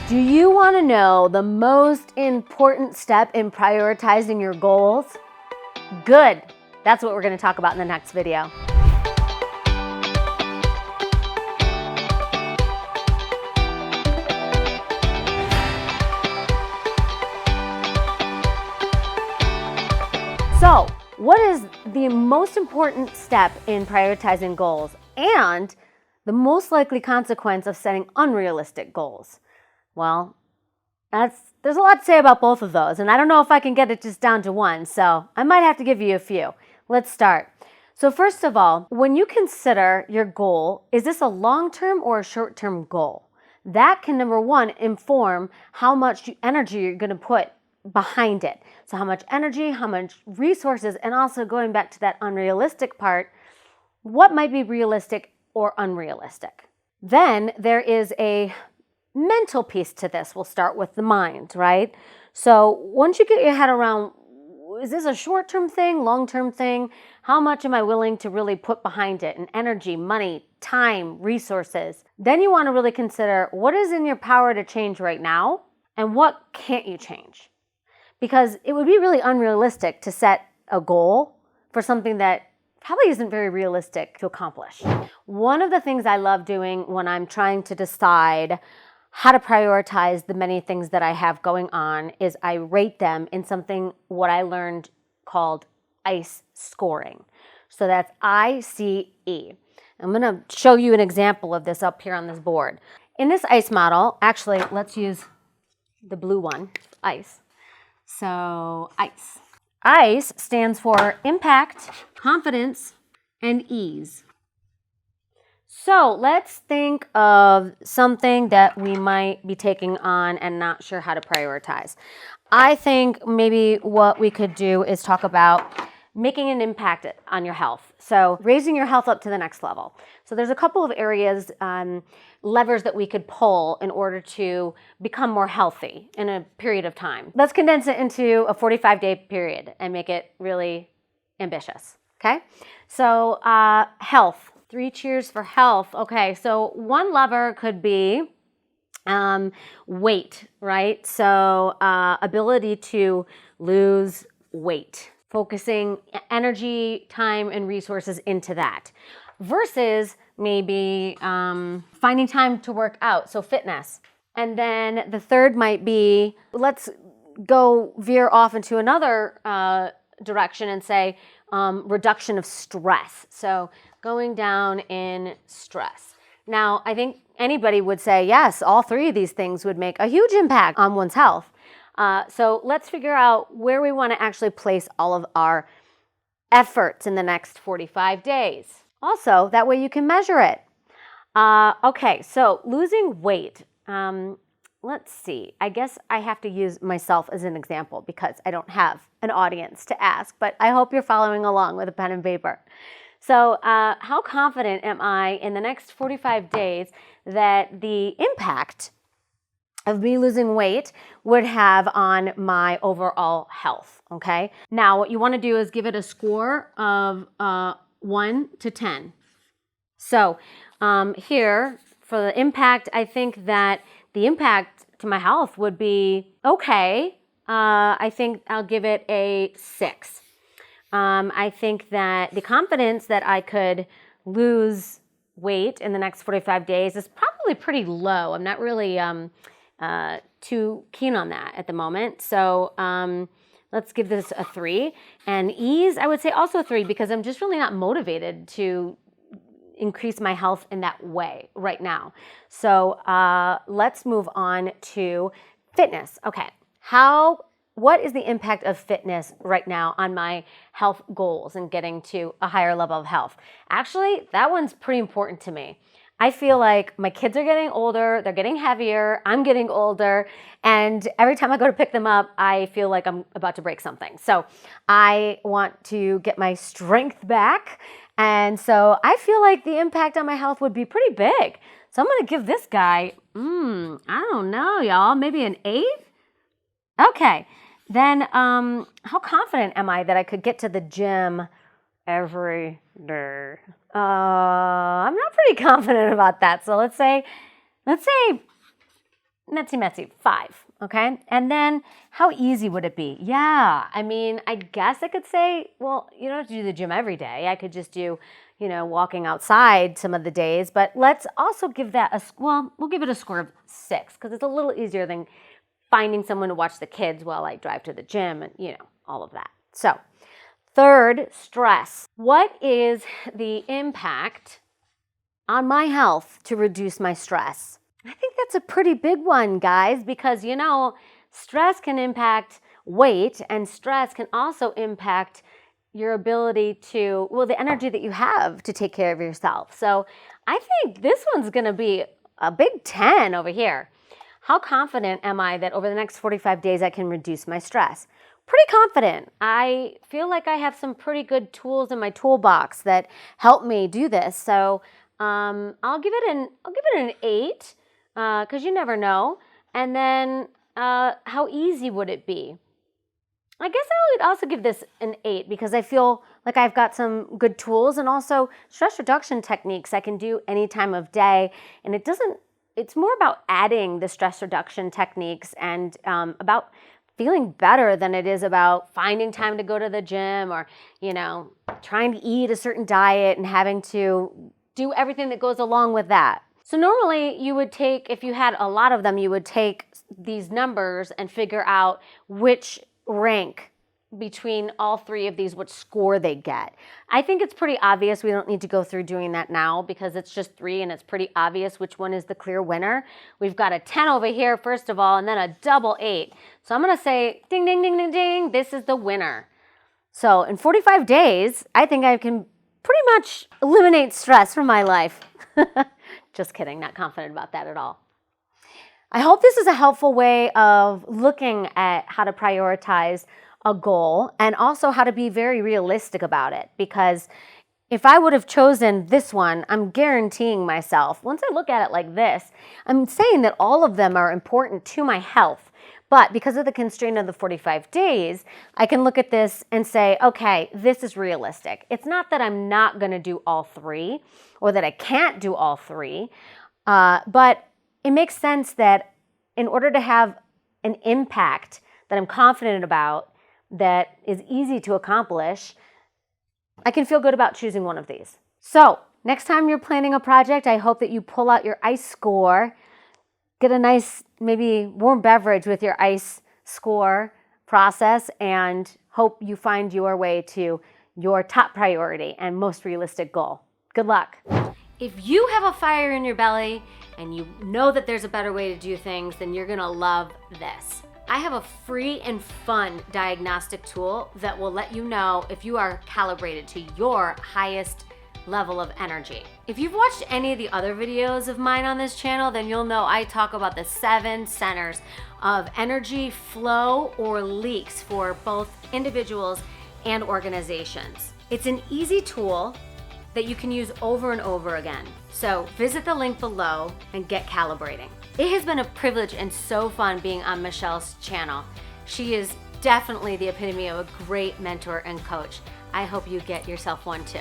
Do you want to know the most important step in prioritizing your goals? Good. That's what we're going to talk about in the next video. So, what is the most important step in prioritizing goals and the most likely consequence of setting unrealistic goals? Well, there's a lot to say about both of those, and I don't know if I can get it just down to one, so I might have to give you a few. Let's start. So first of all, when you consider your goal, is this a long-term or a short-term goal? That can, number one, inform how much energy you're going to put behind it. So how much energy, how much resources, and also going back to that unrealistic part, what might be realistic or unrealistic? Then there is a mental piece to this. We'll start with the mind, right? So once you get your head around, is this a short-term thing, long-term thing? How much am I willing to really put behind it? And energy, money, time, resources. Then you want to really consider what is in your power to change right now and what can't you change? Because it would be really unrealistic to set a goal for something that probably isn't very realistic to accomplish. One of the things I love doing when I'm trying to decide how to prioritize the many things that I have going on is I rate them in something what I learned called ICE scoring. So that's ICE. I'm going to show you an example of this up here on this board. In this ICE model, actually, let's use the blue one, ICE. So ICE. ICE stands for impact, confidence, and ease. So let's think of something that we might be taking on and not sure how to prioritize. I think maybe what we could do is talk about making an impact on your health. So raising your health up to the next level. So there's a couple of areas, levers that we could pull in order to become more healthy in a period of time. Let's condense it into a 45-day period and make it really ambitious, okay? So health. 3 cheers for health. Okay, so one lever could be weight, right? So ability to lose weight, focusing energy, time, and resources into that versus maybe finding time to work out, so fitness. And then the third might be, let's go veer off into another direction and say reduction of stress. So going down in stress. Now, I think anybody would say, yes, all three of these things would make a huge impact on one's health. So let's figure out where we want to actually place all of our efforts in the next 45 days. Also, that way you can measure it. Okay, so losing weight. Let's see. I guess I have to use myself as an example because I don't have an audience to ask, but I hope you're following along with a pen and paper. So how confident am I in the next 45 days that the impact of me losing weight would have on my overall health, okay? Now, what you want to do is give it a score of 1 to 10. So here, for the impact, I think that the impact to my health would be okay. I think I'll give it a 6. I think that the confidence that I could lose weight in the next 45 days is probably pretty low. I'm not really too keen on that at the moment. So let's give this a 3. And ease, I would say also 3 because I'm just really not motivated to increase my health in that way right now. So let's move on to fitness. Okay, what is the impact of fitness right now on my health goals and getting to a higher level of health? Actually, that one's pretty important to me. I feel like my kids are getting older, they're getting heavier, I'm getting older, and every time I go to pick them up, I feel like I'm about to break something. So I want to get my strength back, and so I feel like the impact on my health would be pretty big. So I'm gonna give this guy, I don't know, y'all, maybe an 8? Okay. Then how confident am I that I could get to the gym every day? I'm not pretty confident about that. So let's say messy, 5, okay? And then how easy would it be? Yeah, I mean, I guess I could say, well, you don't have to do the gym every day. I could just do, walking outside some of the days, but let's also give that we'll give it a score of 6 because it's a little easier than finding someone to watch the kids while I drive to the gym and, all of that. So, third, stress. What is the impact on my health to reduce my stress? I think that's a pretty big one, guys, because, stress can impact weight, and stress can also impact your ability to, the energy that you have to take care of yourself. So I think this one's going to be a big 10 over here. How confident am I that over the next 45 days I can reduce my stress? Pretty confident. I feel like I have some pretty good tools in my toolbox that help me do this. So I'll give it an 8 because you never know. And then how easy would it be? I guess I would also give this an 8 because I feel like I've got some good tools and also stress reduction techniques I can do any time of day. And it's more about adding the stress reduction techniques and about feeling better than it is about finding time to go to the gym or, trying to eat a certain diet and having to do everything that goes along with that. So normally you would take, if you had a lot of them, you would take these numbers and figure out which rank between all 3 of these, what score they get. I think it's pretty obvious. We don't need to go through doing that now because it's just 3 and it's pretty obvious which one is the clear winner. We've got a 10 over here, first of all, and then a double 8. So I'm going to say, ding, ding, ding, ding, ding, this is the winner. So in 45 days, I think I can pretty much eliminate stress from my life. Just kidding, not confident about that at all. I hope this is a helpful way of looking at how to prioritize a goal and also how to be very realistic about it. Because if I would have chosen this one, I'm guaranteeing myself, once I look at it like this, I'm saying that all of them are important to my health. But because of the constraint of the 45 days, I can look at this and say, okay, this is realistic. It's not that I'm not going to do all 3 or that I can't do all 3, but it makes sense that in order to have an impact that I'm confident about, that is easy to accomplish, I can feel good about choosing one of these. So next time you're planning a project, I hope that you pull out your ICE score, get a nice, maybe warm beverage with your ICE score process, and hope you find your way to your top priority and most realistic goal. Good luck. If you have a fire in your belly and you know that there's a better way to do things, then you're gonna love this. I have a free and fun diagnostic tool that will let you know if you are calibrated to your highest level of energy. If you've watched any of the other videos of mine on this channel, then you'll know I talk about the 7 centers of energy flow or leaks for both individuals and organizations. It's an easy tool that you can use over and over again. So visit the link below and get calibrating. It has been a privilege and so fun being on Michelle's channel. She is definitely the epitome of a great mentor and coach. I hope you get yourself one too.